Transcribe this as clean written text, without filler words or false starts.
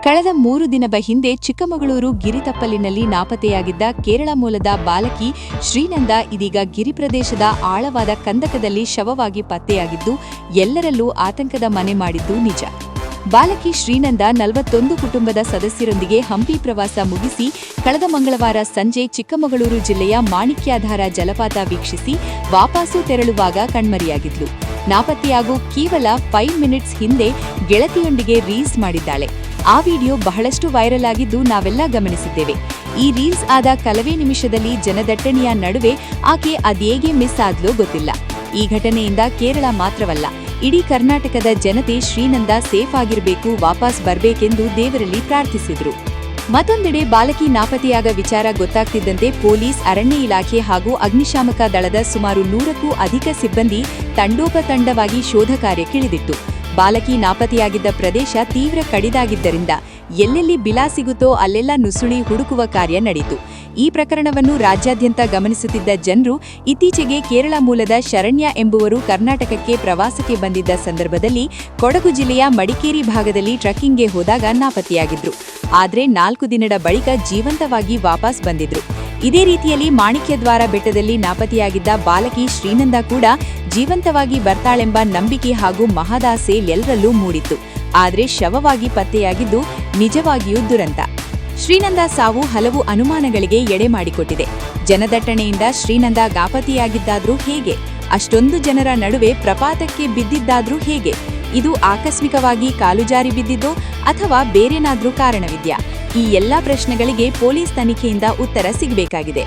ಕಳೆದ 3 ದಿನದ ಹಿಂದೆ ಚಿಕ್ಕಮಗಳೂರು ಗಿರಿತಪ್ಪಲಿನಲ್ಲಿ ನಾಪತ್ತೆಯಾಗಿದ್ದ ಕೇರಳ ಮೂಲದ ಬಾಲಕಿ ಶ್ರೀನಂದ ಇದೀಗ ಗಿರಿ ಪ್ರದೇಶದ ಆಳವಾದ ಕಂದಕದಲ್ಲಿ ಶವವಾಗಿ ಪತ್ತೆಯಾಗಿದ್ದು ಎಲ್ಲರಲ್ಲೂ ಆತಂಕದ ಮನೆ ಮಾಡಿದ್ದು ನಿಜ. ಬಾಲಕಿ ಶ್ರೀನಂದ 41 ಕುಟುಂಬದ ಸದಸ್ಯರೊಂದಿಗೆ ಹಂಪಿ ಪ್ರವಾಸ ಮುಗಿಸಿ ಕಳೆದ ಮಂಗಳವಾರ ಸಂಜೆ ಚಿಕ್ಕಮಗಳೂರು ಜಿಲ್ಲೆಯ ಮಾಣಿಕ್ಯಾಧಾರ ಜಲಪಾತ ವೀಕ್ಷಿಸಿ ವಾಪಸ್ಸು ತೆರಳುವಾಗ ಕಣ್ಮರೆಯಾಗಿದ್ಲು. ನಾಪತ್ತೆಯಾಗೂ ಕೇವಲ 5 ಮಿನಿಟ್ಸ್ ಹಿಂದೆ ಗೆಳತಿಯೊಂದಿಗೆ ರೀಲ್ಸ್ ಮಾಡಿದ್ದಾಳೆ. ಆ ವಿಡಿಯೋ ಬಹಳಷ್ಟು ವೈರಲ್ ಆಗಿದ್ದು ನಾವೆಲ್ಲ ಗಮನಿಸಿದ್ದೇವೆ. ಈ ರೀಲ್ಸ್ ಆದ ಕೆಲವೇ ನಿಮಿಷದಲ್ಲಿ ಜನದಟ್ಟಣೆಯ ನಡುವೆ ಆಕೆ ಅದೇಗೆ ಮಿಸ್ ಆದ್ಲೋ ಗೊತ್ತಿಲ್ಲ. ಈ ಘಟನೆಯಿಂದ ಕೇರಳ ಮಾತ್ರವಲ್ಲ, ಇಡೀ ಕರ್ನಾಟಕದ ಜನತೆ ಶ್ರೀನಂದ ಸೇಫ್ ಆಗಿರಬೇಕು, ವಾಪಸ್ ಬರಬೇಕೆಂದು ದೇವರಲ್ಲಿ ಪ್ರಾರ್ಥಿಸಿದ್ರು. ಮತ್ತೊಂದೆಡೆ ಬಾಲಕಿ ನಾಪತ್ತೆಯಾದ ವಿಚಾರ ಗೊತ್ತಾಗ್ತಿದ್ದಂತೆ ಪೊಲೀಸ್, ಅರಣ್ಯ ಇಲಾಖೆ ಹಾಗೂ ಅಗ್ನಿಶಾಮಕ ದಳದ ಸುಮಾರು 100ಕ್ಕೂ ಅಧಿಕ ಸಿಬ್ಬಂದಿ ತಂಡೋಪತಂಡವಾಗಿ ಶೋಧ ಕಾರ್ಯಕ್ಕಿಳಿದಿತ್ತು. ಬಾಲಕಿ ನಾಪತ್ತೆಯಾಗಿದ್ದ ಪ್ರದೇಶ ತೀವ್ರ ಕಡಿದಾಗಿದ್ದರಿಂದ ಎಲ್ಲೆಲ್ಲಿ ಬಿಲಾ ಸಿಗುತ್ತೋ ಅಲ್ಲೆಲ್ಲ ನುಸುಳಿ ಹುಡುಕುವ ಕಾರ್ಯ ನಡೆಯಿತು. ಈ ಪ್ರಕರಣವನ್ನು ರಾಜ್ಯಾದ್ಯಂತ ಗಮನಿಸುತ್ತಿದ್ದ ಜನರು ಇತ್ತೀಚೆಗೆ ಕೇರಳ ಮೂಲದ ಶರಣ್ಯ ಎಂಬುವರು ಕರ್ನಾಟಕಕ್ಕೆ ಪ್ರವಾಸಕ್ಕೆ ಬಂದಿದ್ದ ಸಂದರ್ಭದಲ್ಲಿ ಕೊಡಗು ಜಿಲ್ಲೆಯ ಮಡಿಕೇರಿ ಭಾಗದಲ್ಲಿ ಟ್ರಕ್ಕಿಂಗ್ಗೆ ಹೋದಾಗ ನಾಪತ್ತೆಯಾಗಿದ್ರು. ಆದರೆ 4 ದಿನದ ಬಳಿಕ ಜೀವಂತವಾಗಿ ವಾಪಸ್ ಬಂದಿದ್ರು. ಇದೇ ರೀತಿಯಲ್ಲಿ ಮಾಣಿಕ್ಯದ್ವಾರ ಬೆಟ್ಟದಲ್ಲಿ ನಾಪತ್ತೆಯಾಗಿದ್ದ ಬಾಲಕಿ ಶ್ರೀನಂದ ಕೂಡ ಜೀವಂತವಾಗಿ ಬರ್ತಾಳೆಂಬ ನಂಬಿಕೆ ಹಾಗೂ ಮಹದಾಸೆ ಎಲ್ಲರಲ್ಲೂ ಮೂಡಿತ್ತು. ಆದರೆ ಶವವಾಗಿ ಪತ್ತೆಯಾಗಿದ್ದು ನಿಜವಾಗಿಯೂ ದುರಂತ. ಶ್ರೀನಂದ ಸಾವು ಹಲವು ಅನುಮಾನಗಳಿಗೆ ಎಡೆ ಮಾಡಿಕೊಟ್ಟಿದೆ. ಜನದಟ್ಟಣೆಯಿಂದ ಶ್ರೀನಂದ ನಾಪತ್ತೆಯಾಗಿದ್ದಾದ್ರೂ ಹೇಗೆ? ಅಷ್ಟೊಂದು ಜನರ ನಡುವೆ ಪ್ರಪಾತಕ್ಕೆ ಬಿದ್ದಿದ್ದಾದ್ರೂ ಹೇಗೆ? ಇದು ಆಕಸ್ಮಿಕವಾಗಿ ಕಾಲುಜಾರಿ ಬಿದ್ದಿದ್ದೋ ಅಥವಾ ಬೇರೇನಾದ್ರೂ ಕಾರಣವಿದ್ಯಾ? ಈ ಎಲ್ಲಾ ಪ್ರಶ್ನೆಗಳಿಗೆ ಪೊಲೀಸ್ ತನಿಖೆಯಿಂದ ಉತ್ತರ ಸಿಗಬೇಕಾಗಿದೆ.